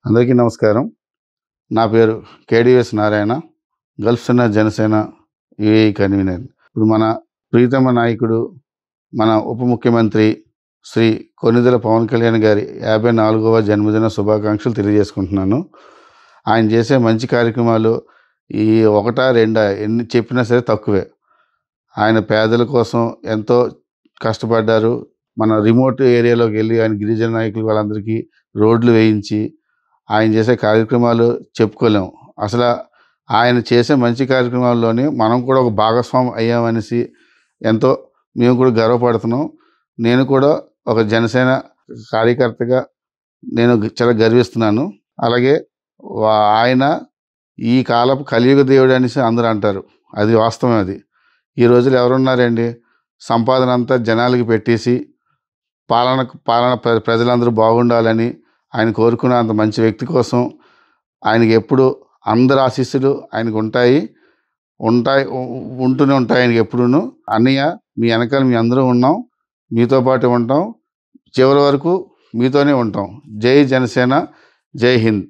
అందరికీ నమస్కారం. నా పేరు KDS Narayana. Gulf సెన్నా Janasena UAE convener. ఇప్పుడు మన ప్రీతమ నాయకుడు, మన ఉప ముఖ్యమంత్రి శ్రీ కొణిదెల పవన్ కళ్యాణ్ గారి 54వ జన్మదిన శుభాకాంక్షలు తెలియజేసుకుంటున్నాను. ఆయన చేసే మంచి కార్యక్రమాలు ఈ ఒకటా రెండా ఎన్ని చెప్పినా సరే తక్కువే. ఆయన పేదల కోసం ఎంతో కష్టపడ్డారు. మన రిమోట్ ఏరియాలోకి వెళ్ళి ఆయన గిరిజన నాయకులు వాళ్ళందరికీ రోడ్లు వేయించి ఆయన చేసే కార్యక్రమాలు చెప్పుకోలేము. అసలు ఆయన చేసే మంచి కార్యక్రమాల్లోనే మనం కూడా ఒక భాగస్వామి అయ్యామనేసి ఎంతో మేము కూడా గర్వపడుతున్నాం. నేను కూడా ఒక జనసేన కార్యకర్తగా నేను చాలా గర్విస్తున్నాను. అలాగే ఆయన ఈ కాలపు కలియుగ దేవుడు అనేసి అందరూ అంటారు. అది వాస్తవం. అది ఈ రోజులు ఎవరున్నారండి? సంపాదన అంతా జనాలకి పెట్టేసి పాలన ప్రజలందరూ బాగుండాలని ఆయన కోరుకున్న అంత మంచి వ్యక్తి కోసం ఆయనకి ఎప్పుడు అందరి ఆశీస్సులు ఆయనకు ఉంటూనే ఉంటాయి. ఆయనకి ఎప్పుడూను అన్నయ్య మీ వెనకాల మీ అందరూ ఉన్నాం, మీతో పాటు ఉంటాం, చివరి వరకు మీతోనే ఉంటాం. జై జనసేన, జై హింద్.